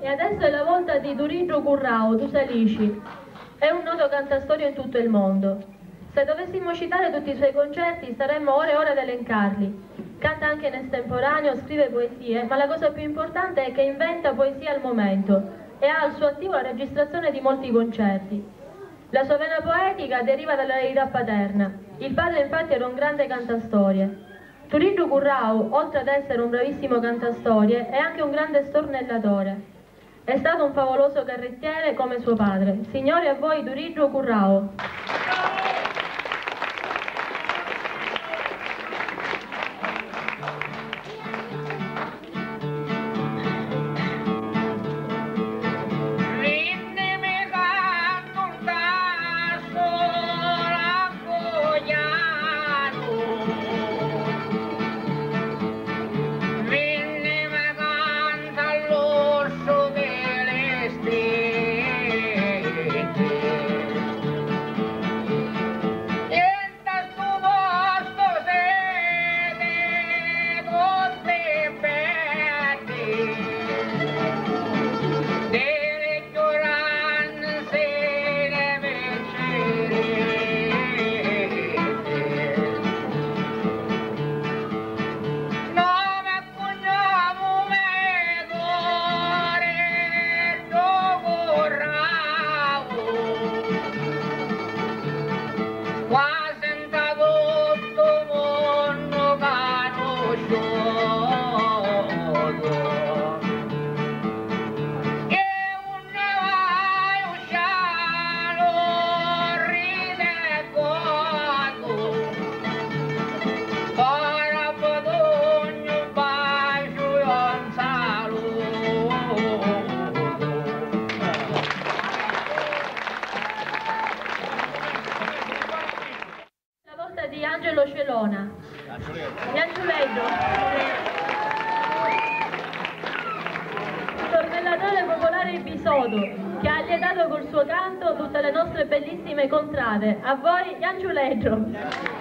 E adesso è la volta di Durillo Currao, Tu Salici. È un noto cantastorie in tutto il mondo. Se dovessimo citare tutti i suoi concerti staremmo ore e ore ad elencarli. Canta anche in estemporaneo, scrive poesie, ma la cosa più importante è che inventa poesie al momento e ha al suo attivo la registrazione di molti concerti. La sua vena poetica deriva dall'eredità paterna. Il padre infatti era un grande cantastorie. Durillo Currao, oltre ad essere un bravissimo cantastorie, è anche un grande stornellatore. È stato un favoloso carrettiere come suo padre. Signori, a voi Durillo Currao. Che ha lietato col suo canto tutte le nostre bellissime contrade. A voi, Gianciuleggio.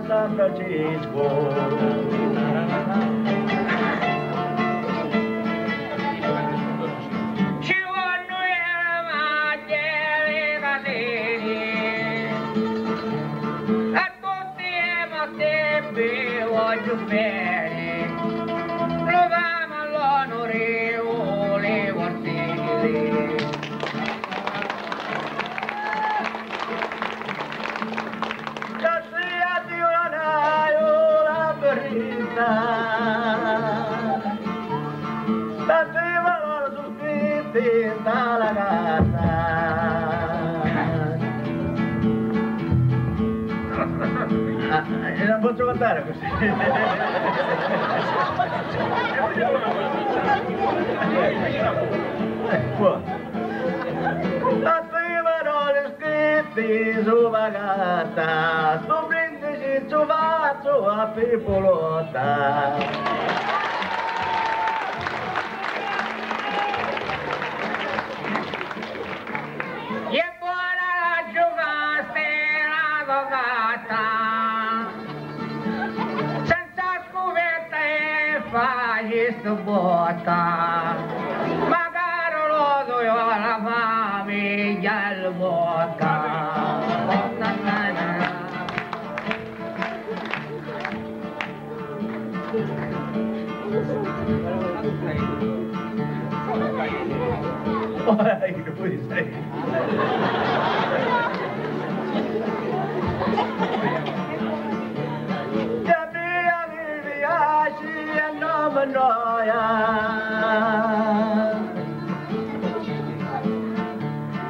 San Francisco. Ci vanno le maglie le catene, a tutti i mattempi voglio bene, proviamo all'onorevole Guardelli. Dalla casa posso andare così. Buono. A te parole scritte su vagata, sto brindisi su faccio a pipolota. E buona la giocate l'avvocata, senza scuvetta e fagli sto botta, magari lo do io alla famiglia il botta. Lui sei. Mia mi piace e non mi noia,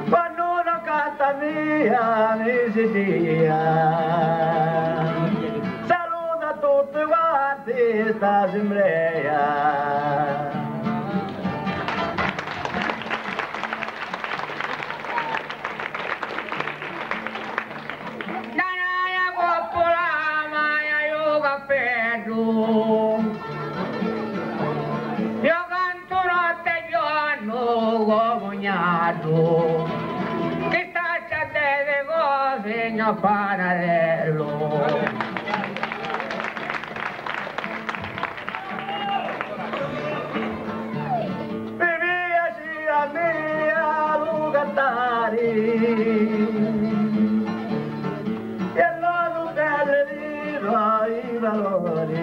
quando una canta mia mi si dia, saluta tutti quanti sta assemblea. Io canto notte e giorno cognato, che staccia delle cose mio panarello. Mi piace a me a lu cantare, e non belle i valori,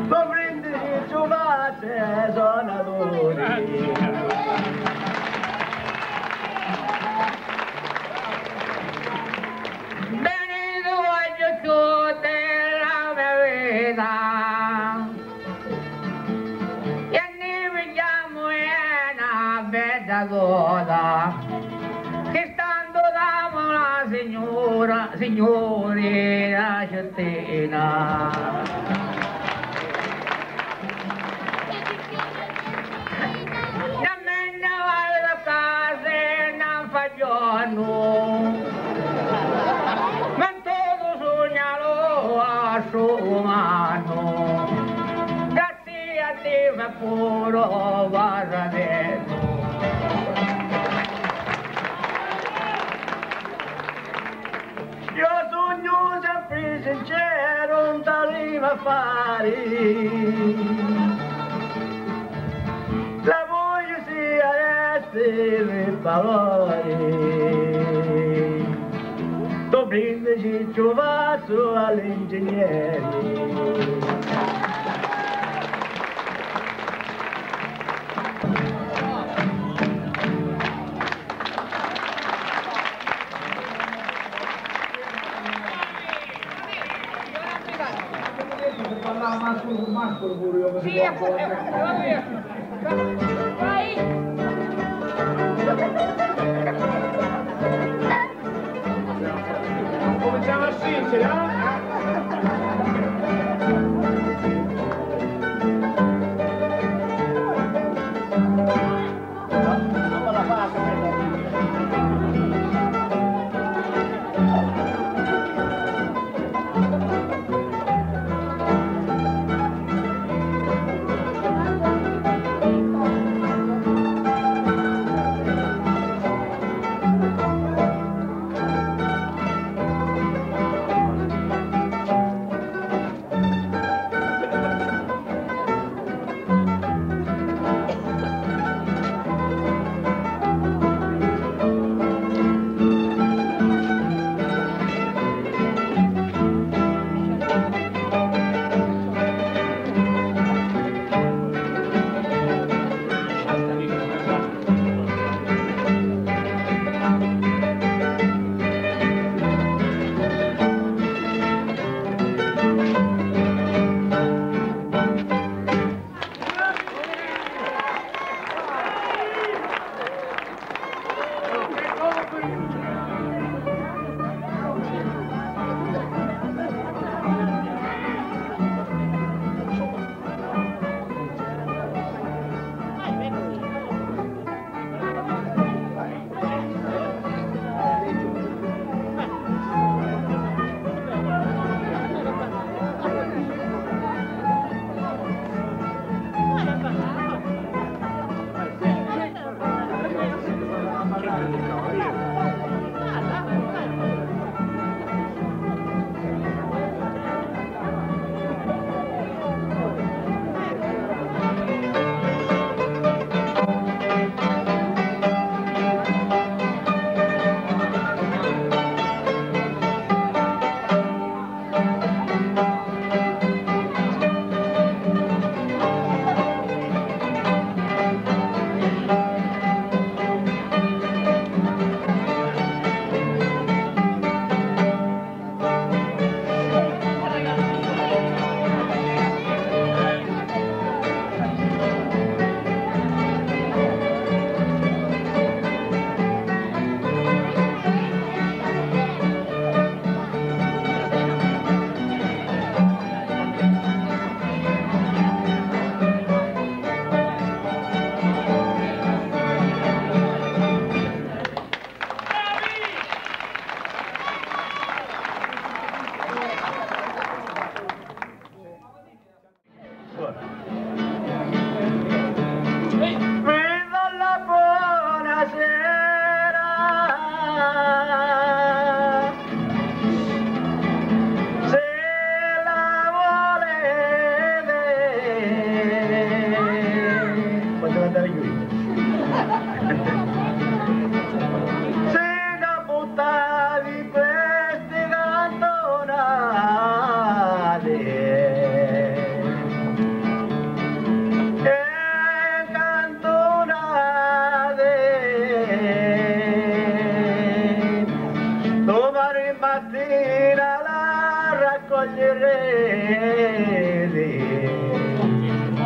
non brindisi giovate suonatori. Bene tu voglio tutte la mia vita, e ne vediamo una bella cosa, che stando da una signorina cittadina. Non me ne vado a casa e non fa giorno, ma tutto sognalo a suo mano, grazie a te mi puro guardato. Io sogno sempre sincero, non t'arriva a fare, la voglio sia essere valori, tu brindisi giovazzo all'ingegnere. Sì, vai! Cominciamo a stringere,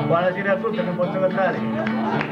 Buonasera a tutti, non posso cantare.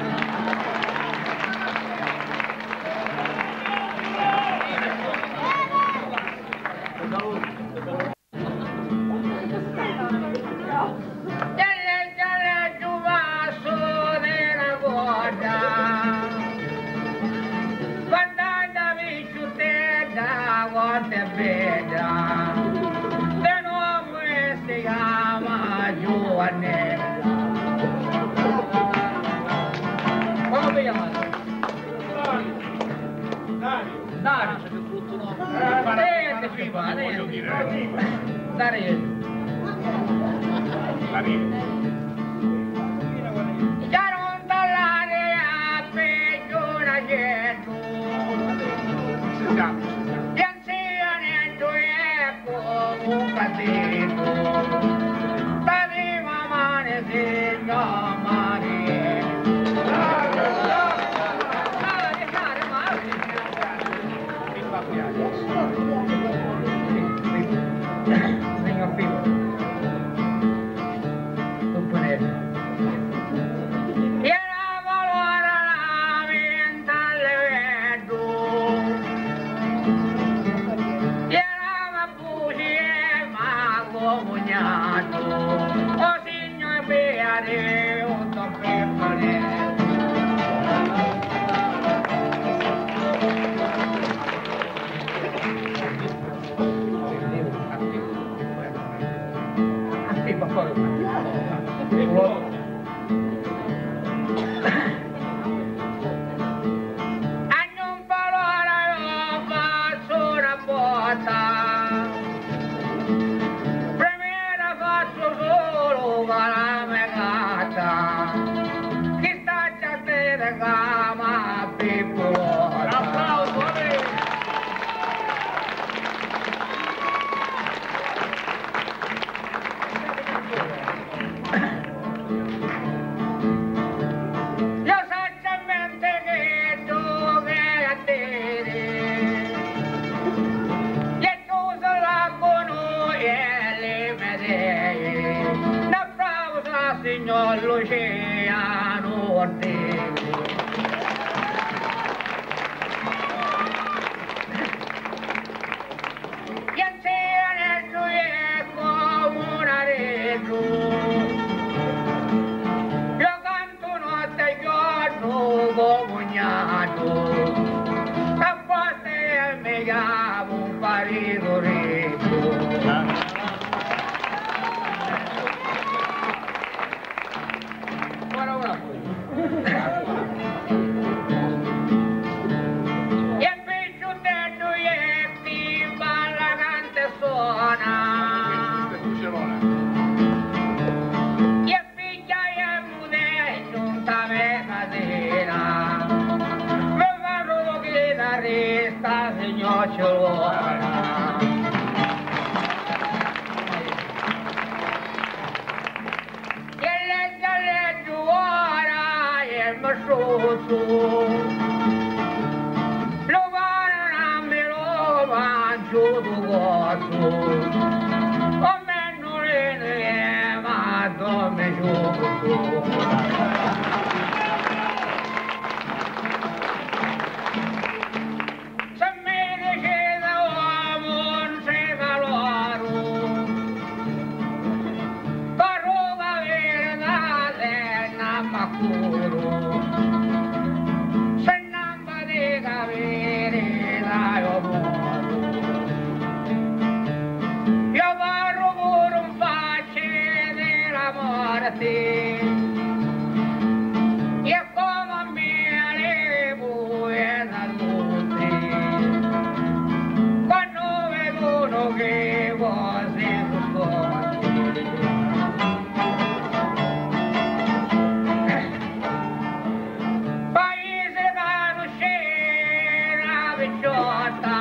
signor Ciolona. Lo guardano lo mangio tu gozo, come non è ma dove gioco. Se mi dice da uomo non sei valoro, parruga vera da macuro. Io vorrò pure un facile della morte e come me le buie da tutti quando vedono che cose scotti. Paese da non scena picciotta,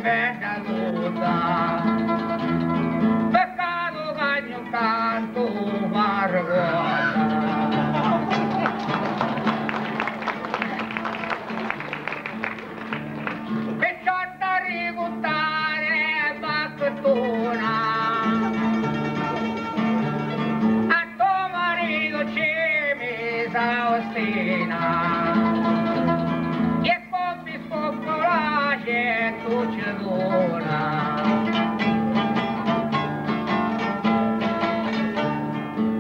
bella tutta, peccato che ogni tanto margota. Picciotta ributtare bacchettona, a tuo marito ci misa ostina. Che tu ci dona,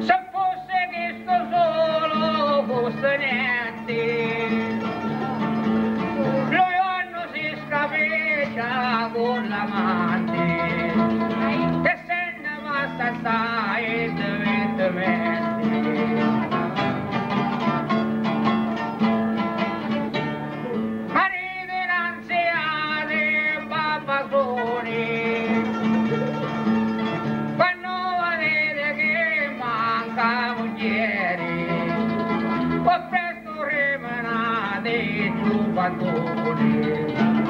se fosse che sto solo fosse niente, lui non si scapeccia con l'amante e se ne va assai evidentemente. Quando vedete che manca ieri, ho presto rimanate giù bandoni.